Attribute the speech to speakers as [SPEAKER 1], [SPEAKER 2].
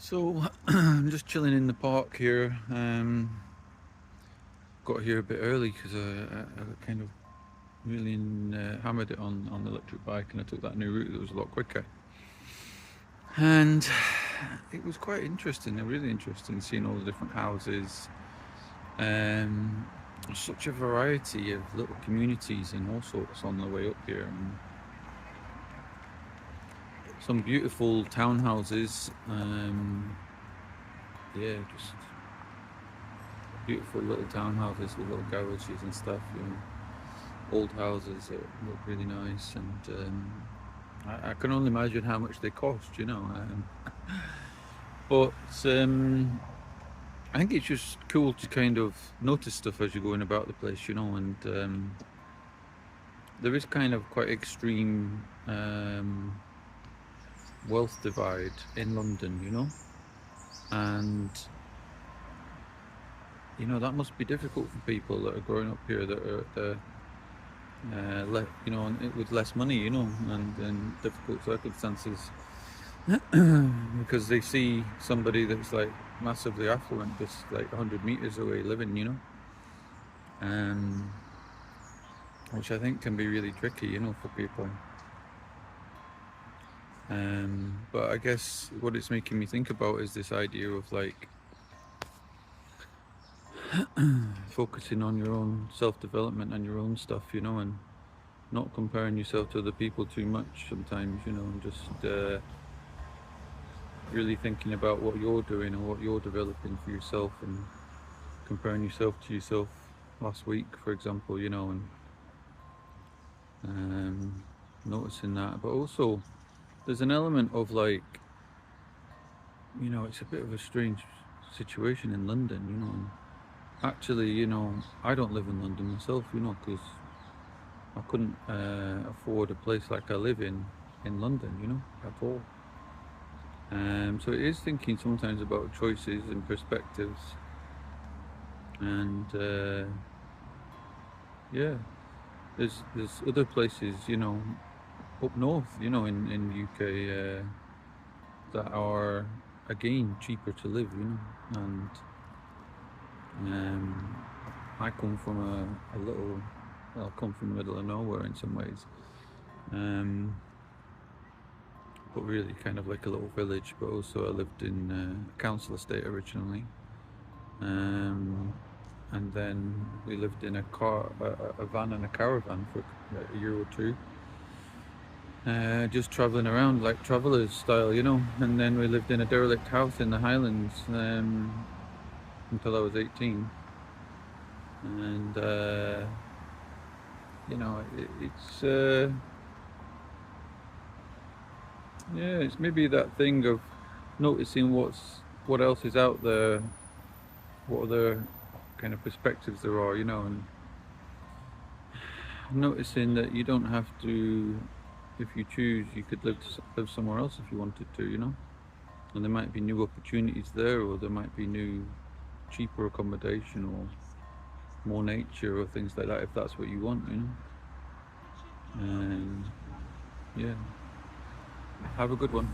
[SPEAKER 1] So I'm just chilling in the park here. Got here a bit early because I kind of really hammered it on the electric bike, and I took that new route that was a lot quicker. And it was quite interesting, really interesting, seeing all the different houses. Um, Such a variety of little communities and all sorts on the way up here. And some beautiful townhouses. Yeah, just beautiful little townhouses with little garages and stuff. Old houses that look really nice, and I can only imagine how much they cost. But I think it's just cool to kind of notice stuff as you're going about the place. And there is kind of quite extreme wealth divide in London, and that must be difficult for people that are growing up here that are with less money, and difficult circumstances, because they see somebody that's like massively affluent, just like 100 meters away living, um, which I think can be really tricky, for people. But I guess what it's making me think about is this idea of like focusing on your own self-development and your own stuff, and not comparing yourself to other people too much sometimes, and just really thinking about what you're doing and what you're developing for yourself, and comparing yourself to yourself last week, for example, and noticing that. But also, there's an element of like, it's a bit of a strange situation in London, and actually, I don't live in London myself, because I couldn't afford a place like I live in London, at all. So it is thinking sometimes about choices and perspectives, and yeah, there's other places, up north, in UK, that are again cheaper to live, and I come from a little, well, I come from the middle of nowhere in some ways. But really kind of like a little village. But also I lived in a council estate originally, and then we lived in a van and a caravan for a year or two, just traveling around like travelers style, and then we lived in a derelict house in the Highlands until I was 18. And it's yeah, it's maybe that thing of noticing what else is out there, what other kind of perspectives there are, and noticing that you don't have to, if you choose, you could live somewhere else if you wanted to, and there might be new opportunities there, or there might be new, cheaper accommodation, or more nature, or things like that, if that's what you want, and yeah, have a good one.